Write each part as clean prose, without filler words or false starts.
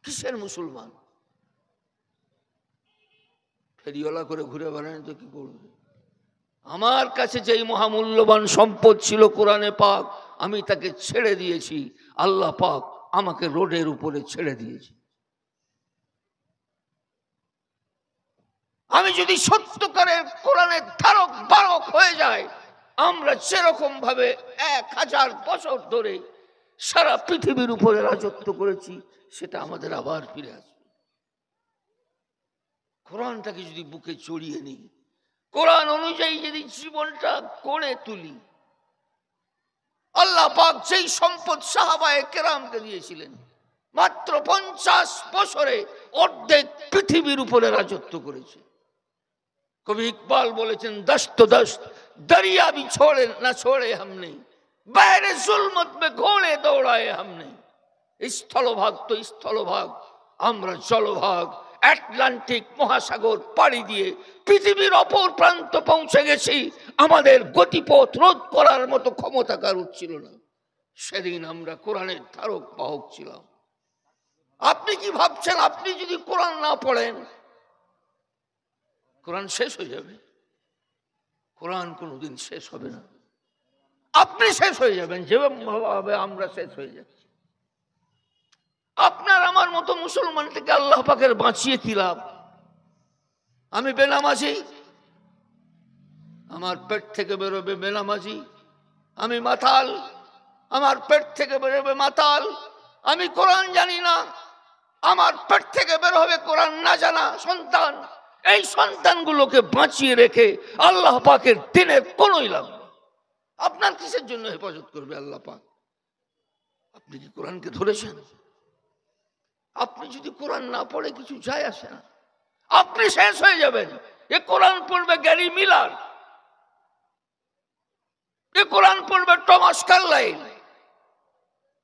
কিসের মুসলমান? ফেরিওয়ালা করে ঘুরে বেড়ান তো কি করবে? আমার কাছে যেই মহামূল্যবান সম্পদ ছিল কোরআনে পাক, আমি তাকে ছেড়ে দিয়েছি। আল্লাহ পাক আমাকে রোডের উপরে ছেড়ে দিয়েছে। আমি যদি সত্যকারের কোরআনের ধারক বারক হয়ে যায়, আমরা যেরকম ভাবে 1000 বছর ধরে সারা পৃথিবীর উপরে রাজত্ব করেছি, সেটা আমাদের আবার ফিরে আসবে। কোরআনটাকে যদি বুকে জড়িয়ে নিই, কোরআন অনুযায়ী যদি জীবনটা গড়ে তুলি, আল্লাহ পাক যেই সম্পদ সাহাবায়ে কেরামকে দিয়েছিলেন, মাত্র 50 বছরে অর্ধেক পৃথিবীর উপরে রাজত্ব করেছে। কবি ইকবাল বলেছেন, দস্ত দস্ত দরিয়া भी छोड़े ना छोड़े हमने, বাইরে জুলমত में ঘোড়ে দৌড়ায় हमने। স্থলভাগ তো স্থলভাগ, আমরা জলভাগ আটলান্টিক মহাসাগর পাড়ি দিয়ে পৃথিবীর অপর প্রান্ত পৌঁছে গেছি। আমাদের গতিপথ রোধ করার মতো ক্ষমতা কারোর ছিল না। সেদিন আমরা কোরআনের ধারক বাহক ছিলাম। আপনি কি ভাবছেন আপনি যদি কোরআন না পড়েন কোরআন শেষ হয়ে যাবে? কোরআন কোনোদিন শেষ হবে না। আপনি শেষ হয়ে যাবেন যেভাবে আমরা শেষ হয়ে যাচ্ছি। আপনার আমার মতো মুসলমান থেকে আল্লাহ পাকের বাঁচিয়ে কি লাভ? আমি বেনামাজি, আমার পেট থেকে বেরোবে বেনামাজি। আমি মাতাল, আমার পেট থেকে বেরোবে মাতাল। আমি কোরআন জানি না, আমার পেট থেকে বের হবে কোরআন না জানা সন্তান। এই সন্তানগুলোকে বাঁচিয়ে রেখে আল্লাহ পাকের দিনের কোনোই লাভ নেই। আপনার কিসের জন্য হেফাজত করবে আল্লাহ পাক? আপনি কি কোরআনকে ধরেছেন? আপনি যদি কোরআন না পড়ে কিছু যায় আসে না, আপনি শেষ হয়ে যাবেন। এ কোরআন পড়বে গ্যারি মিলার, এ কোরআন পড়বে টমাস কার্লাইল,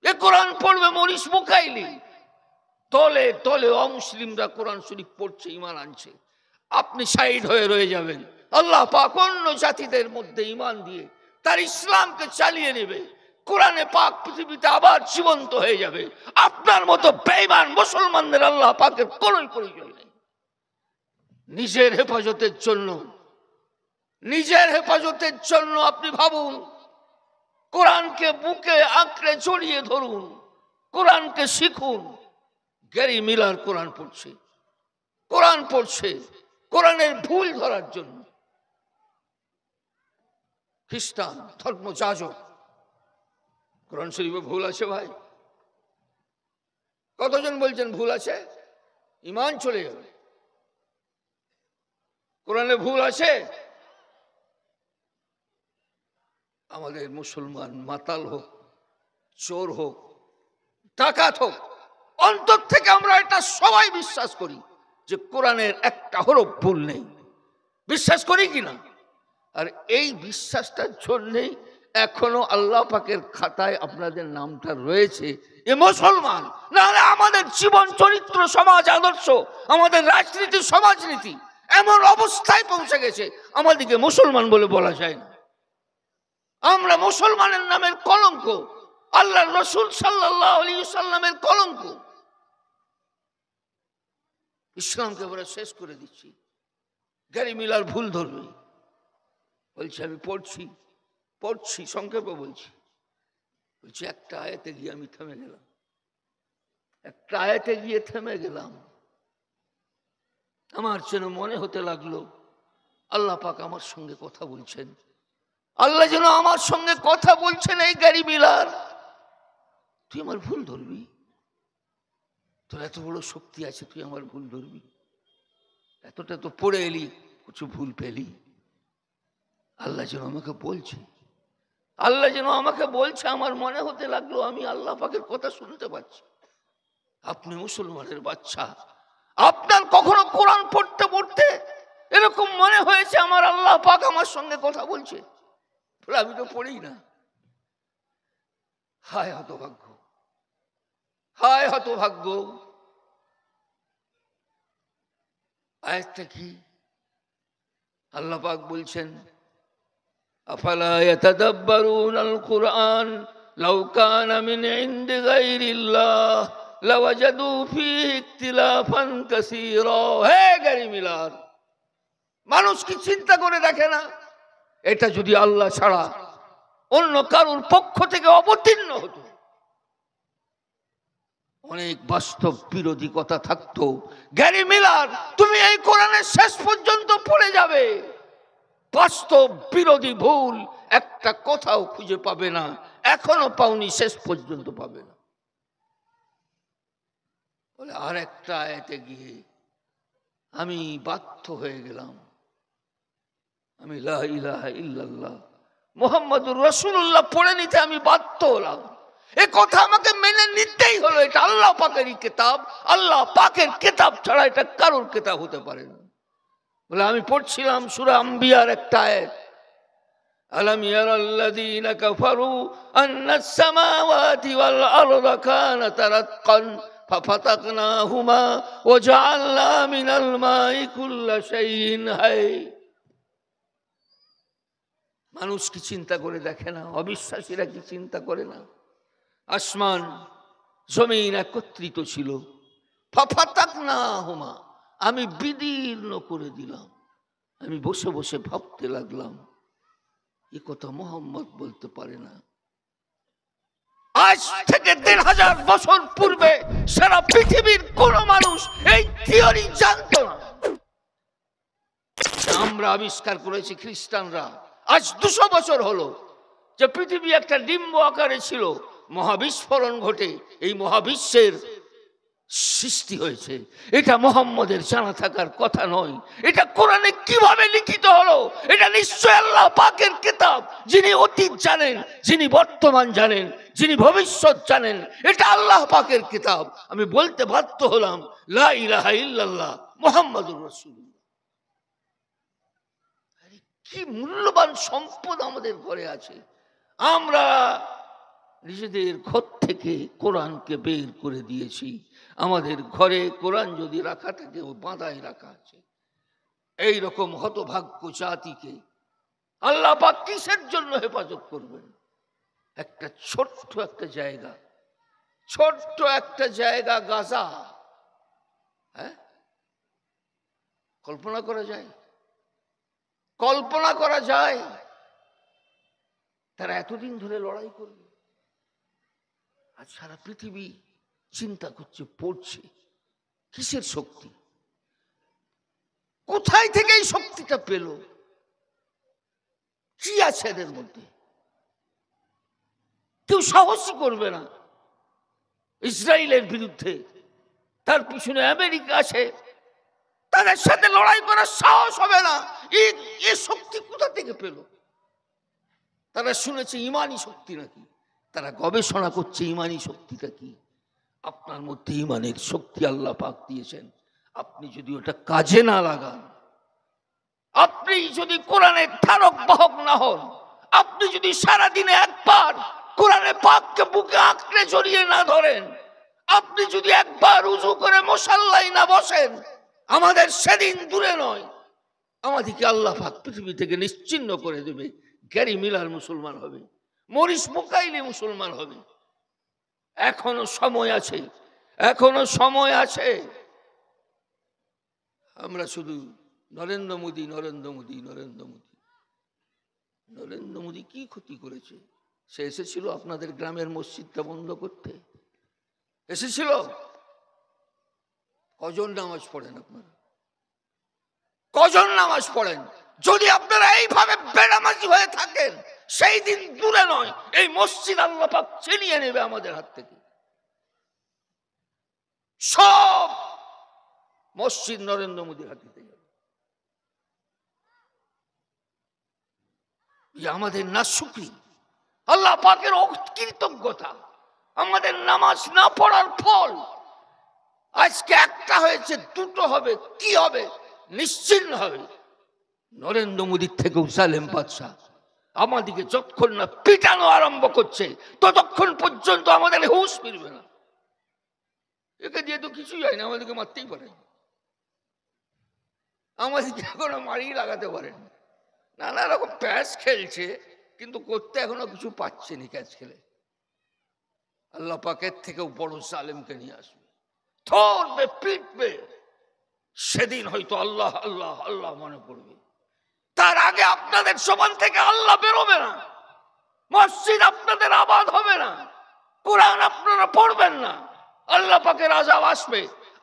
এ কোরআন পড়বে মরিস মুকাইলি। তলে তলে অমুসলিমরা কোরআন শরীফ পড়ছে, ঈমান আনছে। আপনি সাইড হয়ে রয়ে যাবেন। আল্লাহ পাক অন্য জাতিদের মধ্যে ঈমান দিয়ে তার ইসলামকে চালিয়ে নেবে। কোরআনে পাক পৃথিবীতে আবার জীবন্ত হয়ে যাবে। আপনার মতো বেঈমান মুসলমানদের আল্লাহ পাকের কোনো প্রয়োজন নেই। নিজের হেফাজতের জন্য আপনি ভাবুন, কোরআনকে বুকে আঁকড়ে জড়িয়ে ধরুন, কোরআনকে শিখুন। গ্যারি মিলার কোরআন পড়ছে কোরআনের ভুল ধরার জন্য। খ্রিস্টান ধর্মযাজক কোরআন শরীফে ভুল আছে ভাই? কতজন বলছেন ভুল আছে? ঈমান চলে যাবে। কোরআনে ভুল আছে? আমাদের মুসলমান মাতাল হোক, চোর হোক, ডাকাত হোক, অন্তর থেকে আমরা এটা সবাই বিশ্বাস করি যে কোরআনের একটা হরফ ভুল নেই। বিশ্বাস করি কিনা? আর এই বিশ্বাসটার জন্যেই এখনো আল্লাহ পাকের খাতায় আপনাদের নামটা রয়েছে এ মুসলমান। নাহলে আমাদের জীবন চরিত্র, সমাজ আদর্শ, আমাদের রাজনীতি, সমাজনীতি এমন অবস্থায় পৌঁছে গেছে আমাদেরকে মুসলমান বলে বলা যায় না। আমরা মুসলমানের নামের কলঙ্ক, আল্লাহ রসুল সাল্লাল্লাহু আলাইহি ওয়াসাল্লামের কলঙ্ক। ইসলামকে আমরা শেষ করে দিচ্ছি। গ্যারি মিলার ভুল ধরবে, বলছি আমি পড়ছি সংক্ষেপে বলছি একটা আয়াতে গিয়ে আমি থেমে গেলাম। আমার যেন মনে হতে লাগলো আল্লাহ পাক আমার সঙ্গে কথা বলছেন। আল্লাহ যেন আমার সঙ্গে কথা বলছেন, এই গ্যারি মিলার তুই আমার ভুল ধরবি? তোর এত বড় শক্তি আছে, তুই আমার ভুল ধরবি? এতটা তো পড়ে এলি, কিছু ভুল পেলি? আল্লাহ যেন আমাকে বলছে, আমার মনে হতে লাগলো আমি আল্লাহ পাকের কথা শুনতে পাচ্ছি। আপনি মুসলমানের বাচ্চা, আপনার কখনো কোরআন পড়তে পড়তে এরকম মনে হয়েছে আমার আল্লাহ পাক আমার সঙ্গে কথা বলছে? আমি তো পড়ি না। হায় হতভাগ্য। আয়াতটা কি? আল্লাহ পাক বলছেন, আফালা ইয়াতাদাব্বারুনাল কুরআন লাউ কানা মিন ইনদি গায়রিল্লাহ লাওয়াজাদু ফীহি ইখতিলাফান কাসীরা। হে গ্যারি মিলার, মানুষ কি চিন্তা করে দেখে না? এটা যদি আল্লাহ ছাড়া অন্য কারোর পক্ষ থেকে অবতীর্ণ হতো, অনেক বাস্তব বিরোধী কথা থাকতো। গ্যারি মিলার, তুমি এই কোরআনের শেষ পর্যন্ত পড়ে যাবে, বাস্তব বিরোধী ভুল একটা কথাও খুঁজে পাবে না। এখনো পাওনি, শেষ পর্যন্ত পাবে না। বলে আর একটা আয়াতে গিয়ে আমি বাধ্য হয়ে গেলাম, আমি লা ইলাহা ইল্লাল্লাহ মুহাম্মাদুর রাসূলুল্লাহ পড়ে নিতে আমি বাধ্য হলাম। এ কথা আমাকে মেনে নিতেই হলো। এটা আল্লাহ পাকেরই কিতাব, আল্লাহ পাকের কিতাব ছাড়া এটা কারোর কিতাব হতে পারে না। বলে আমি পড়ছিলাম সূরা আম্বিয়ার একটা আয়াত, আলাম ইয়ারাল্লাযীনা কাফারু আন্নাস সামাওয়াতি ওয়াল আরদা কানাতা রাতকান ফাফাতাকনাহুমা ওয়া জাআলনা মিনাল মাই কুল্লা শাইইন হাই। মানুষ কি চিন্তা করে দেখে না? অবিশ্বাসীরা কি চিন্তা করে না? আসমান জমিন একত্রিত ছিল, ফাফাতাকনাহুমা, আমি বিদীর্ণ করে দিলাম। আমি বসে বসে ভাবতে লাগলাম, এ কথা মুহাম্মদ বলতে পারে না। আজ থেকে ১৫০০ বছর পূর্বে সারা পৃথিবীর কোন মানুষ এই থিওরি জানতো না। আমরা আবিষ্কার করেছি খ্রিস্টানরা। আজ ২০০ বছর হলো যে পৃথিবী একটা ডিম্ব আকারে ছিল, মহাবিস্ফোরণ ঘটে এই মহাবিশ্বের সৃষ্টি হয়েছে। এটা মুহাম্মদের জানা থাকার কথা নয়। এটা কোরআনে কিভাবে লিখিত হলো? এটা নিশ্চয় আল্লাহ পাকের কিতাব, যিনি অতীত জানেন, যিনি বর্তমান জানেন, যিনি ভবিষ্যৎ জানেন। এটা আল্লাহ পাকের কিতাব। আমি বলতে বাধ্য হলাম লা ইলাহা ইল্লাল্লাহ মুহাম্মাদুর রাসূলুল্লাহ। কি মূল্যবান সম্পদ আমাদের ঘরে আছে। আমরা নিজেদের ঘর থেকে কোরআনকে বের করে দিয়েছি। আমাদের ঘরে কোরআন যদি রাখা থাকে, ও বাঁধায় রাখা আছে। এই রকম হতভাগ্য জাতিকে আল্লাহ পাক কিসের জন্য হেফাজত করবেন? একটা ছোট্ট একটা জায়গা গাজা, হ্যাঁ, কল্পনা করা যায় তারা এতদিন ধরে লড়াই করবে। আর সারা পৃথিবী চিন্তা করছে, পড়ছে, কিসের শক্তি, কোথায় থেকে এই শক্তিটা পেল, কি আছে এদের মধ্যে? কেউ সাহসই করবে না ইসরায়েলের বিরুদ্ধে। তার পিছনে আমেরিকা আছে, তাদের সাথে লড়াই করার সাহস হবে না। এই শক্তি কোথা থেকে পেল? তারা শুনেছে ইমানি শক্তি নাকি, তারা গবেষণা করছে ইমানি শক্তিটা কি। আপনার মধ্যে ইমানের শক্তি আল্লাহ পাক দিয়েছেন। আপনি যদি ওটা কাজে না লাগান, আপনি যদি কোরআনের ধারক বাহক না হন, আপনি যদি সারাদিনে একবার কোরআনে পাককে বুকে আঁকড়ে জড়িয়ে না ধরেন, আপনি যদি একবার উযু করে মুসাল্লায় না বসেন, আমাদের সেদিন দূরে নয়, আমাদেরকে আল্লাহ পাক পৃথিবী থেকে নিশ্চিহ্ন করে দেবে। গ্যারি মিলার মুসলমান হবে, মরিস বুকাইলি মুসলমান হবে। এখনো সময় আছে। আমরা শুধু নরেন্দ্র মোদী কি ক্ষতি করেছে? সে এসেছিল আপনাদের গ্রামের মসজিদটা বন্ধ করতে? এসেছিল? কজন নামাজ পড়েন আপনারা? কজন নামাজ পড়েন? যদি আপনারা এইভাবে বেনামাজি হয়ে থাকেন, সেই দিন দূরে নয়, এই মসজিদ আল্লাহ পাক ছিনিয়ে নেবে আমাদের হাত থেকে। সব মসজিদ নরেন্দ্র মোদীর হাতে যাবে। আমাদের নাশুকরি, আল্লাহ পাকের অকৃতজ্ঞতা, আমাদের নামাজ না পড়ার ফল। আজকে একটা হয়েছে, দুটো হবে, কি হবে? নিশ্চিন্ন হবে। নরেন্দ্র মোদীর থেকেও জালেম বাদশা আমাদেরকে যতক্ষণ না পিটানো আরম্ভ করছে, ততক্ষণ পর্যন্ত আমাদের হুঁশ ফিরবে না। একে দিয়ে তো কিছুই হয় না, আমাদেরকে মারতেই পারে, আমাদেরকে এখনো মারিয়ে লাগাতে পারেন। নানা রকম প্যাচ খেলছে, কিন্তু করতে এখনো কিছু পাচ্ছে না ক্যাচ খেলে। আল্লাহ পাকের থেকেও বড় জালেমকে নিয়ে আসবে, ধরবে, পিটবে। সেদিন হয়তো আল্লাহ আল্লাহ আল্লাহ মনে পড়বে। তার আগে আপনাদের সমান থেকে আল্লাহ বেরোবে না, মসজিদ আপনাদের আবাদ হবে না, কোরআন আপনারা পড়বেন না, আল্লাহ পাকের আযাব আসবে।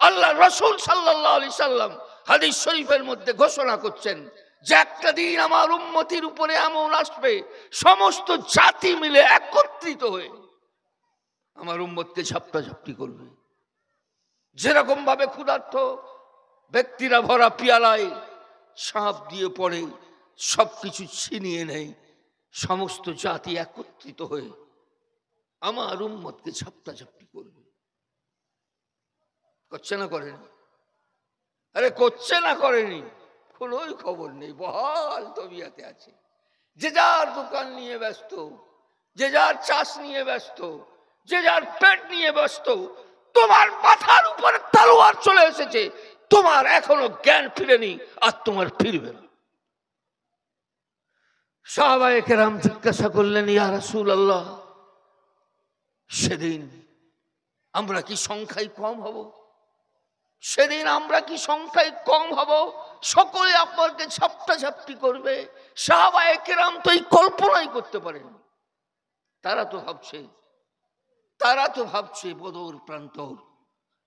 আল্লাহ রাসূল সাল্লাল্লাহু আলাইহি সাল্লাম হাদিস শরীফের মধ্যে ঘোষণা করছেন যে একটা দিন আমার উম্মতির উপরে এমন আসবে, সমস্ত জাতি মিলে একত্রিত হয়ে আমার উম্মতকে ঝাপটাঝাপটি করবে। যেরকম ভাবে ক্ষুধার্ত ব্যক্তিরা ভরা পিয়ালায় সাপ দিয়ে পড়ে সবকিছু ছিনিয়ে নেয়, সমস্ত জাতি একত্রিত হয়ে আমার উম্মতকে ঝাপটাঝাপটি করবে। করছে না করেনি? আরে করছে না করেনি? কোনোই খবর নেই, বহাল তবিয়াতে আছে। যে যার দোকান নিয়ে ব্যস্ত, যে যার চাষ নিয়ে ব্যস্ত, যে যার পেট নিয়ে ব্যস্ত। তোমার মাথার উপরে তলোয়ার চলে এসেছে, তোমার এখনো জ্ঞান ফিরেনি, আর তোমার ফিরবে না। সাহাবায়ে কেরাম জিজ্ঞাসা করলেন, ইয়া রাসূলুল্লাহ, সেদিন আমরা কি সংখ্যায় কম হব? সেদিন আমরা কি সংখ্যায় কম হব? সকলে আপনাকে ঝাপটাঝাপটি করবে। সাহাবায়ে কেরাম তো এই কল্পনাই করতে পারেন। তারা তো ভাবছে বদর প্রান্তর,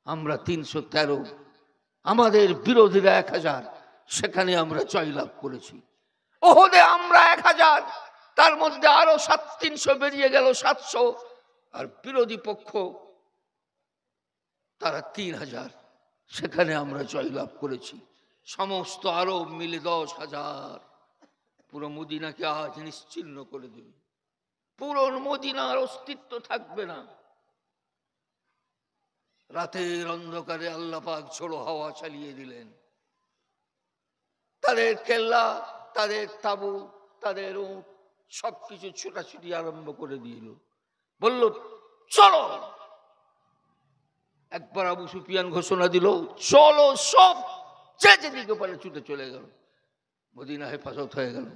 আমরা 313, আমাদের বিরোধীরা 1000, সেখানে আমরা জয়লাভ করেছি। ওহদে আমরা 1000, তার মধ্যে আরো 300 বেরিয়ে গেল 700, আর বিরোধী পক্ষ তারা 3000, সেখানে আমরা জয়লাভ করেছি। সমস্ত আরব মিলে 10,000 পুরো মদিনাকে আজ নিশ্চিহ্ন করে দেবে। পুরো মদিনার অস্তিত্ব থাকবে না। রাতের অন্ধকারে আল্লাহ পাক ঝোড়ো হাওয়া চালিয়ে দিলেন। তাদের কেল্লা, তাদের তাবু, তাদের উট সবকিছু ছুটাছুটি আরম্ভ করে দিল। বলল, চলো। একবার আবু সুফিয়ান ঘোষণা দিল, চলো। সব যে যেদিকে পারে ছুটে চলে গেল, মদিনা হেফাজত হয়ে গেল।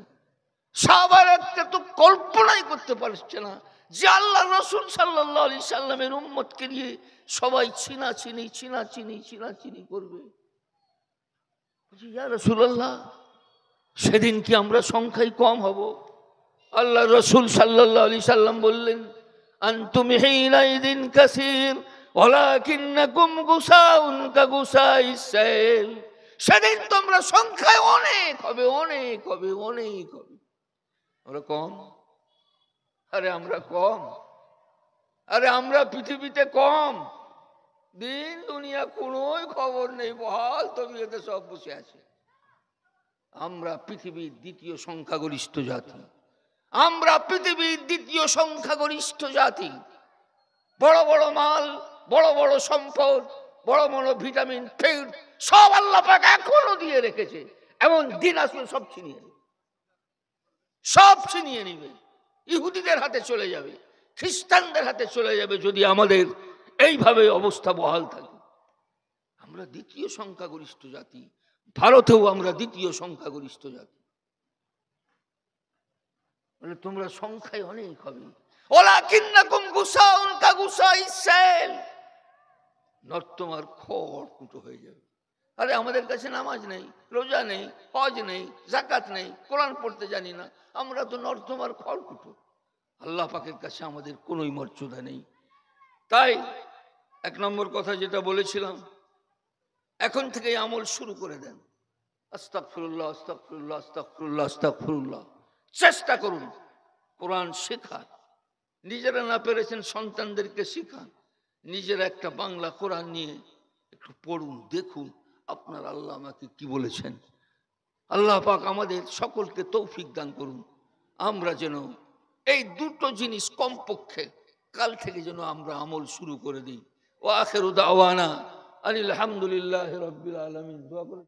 সাহাবারা তো কল্পনাই করতে পারছে না যে আল্লাহ রাসূল সাল্লাল্লাহু আলাইহি সাল্লামের উম্মতকে নিয়ে সবাই ছিনাচিনি করবে। ইয়া রাসূলুল্লাহ, সেদিন কি আমরা সংখ্যায় কম হব? আল্লাহ রাসূল সাল্লাল্লাহু আলাইহি সাল্লাম বললেন, আনতুম হিনাইদিন কাসীর ওয়ালাকিন্নাকুম গুসাউন কাগুসাইস সাইল। সেদিন তোমরা সংখ্যায় অনেক হবে। আমরা কম? আরে আমরা কম? আরে আমরা পৃথিবীতে কম? দিন দুনিয়া কোনোই খবর নেই, বহাল তবিয়তে সব বসে আছে। আমরা পৃথিবীর দ্বিতীয় সংখ্যাগরিষ্ঠ জাতি। আমরা পৃথিবীর দ্বিতীয় সংখ্যাগরিষ্ঠ জাতি। বড় বড় মাল, বড় বড় সম্পদ, বড় বড় ভিটামিন ফিড সব আল্লাহ পাক এখনো দিয়ে রেখেছে। এমন দিন আসলে সব ছিনিয়ে নিবে। ইহুদিদের হাতে চলে যাবে, খ্রিস্টানদের হাতে চলে যাবে, যদি আমাদের এইভাবে অবস্থা বহাল থাকে। আমরা দ্বিতীয় সংখ্যাগরিষ্ঠ জাতি, ভারতেও আমরা দ্বিতীয় সংখ্যাগরিষ্ঠ জাতি। বলে তোমরা সংখ্যায় অনেক হবে। ওয়ালাকিন্নাকুম গুসাউন কাগুসাইস সাইল। নর্দমার খড় কুটো হয়ে যাবে। আরে আমাদের কাছে নামাজ নেই, রোজা নেই, হজ নেই, যাকাত নেই, কোরআন পড়তে জানি না, আমরা তো নর্দমার খড় কুটো। আল্লাহ পাকের কাছে আমাদের কোনোই মর্যাদা নেই। তাই 1 নম্বর কথা যেটা বলেছিলাম, এখন থেকে আমল শুরু করে দেন। আস্তাগফিরুল্লাহ, আস্তাগফিরুল্লাহ, আস্তাগফিরুল্লাহ, আস্তাগফিরুল্লাহ। চেষ্টা করুন কোরআন শেখার। নিজেরা না পেরেছেন সন্তানদেরকে শিখান। নিজেরা একটা বাংলা কোরআন নিয়ে একটু পড়ুন, দেখুন আপনার আল্লাহ আমাকে কি বলেছেন। আল্লাহ পাক আমাদের সকলকে তৌফিক দান করুন। আমরা যেন এই দুটো জিনিস কমপক্ষে কাল থেকে যেন আমরা আমল শুরু করে দিই। ওয়া আখিরু দাওয়ানা আলহামদুলিল্লাহি রাব্বিল আলামিন। দোয়া করুন।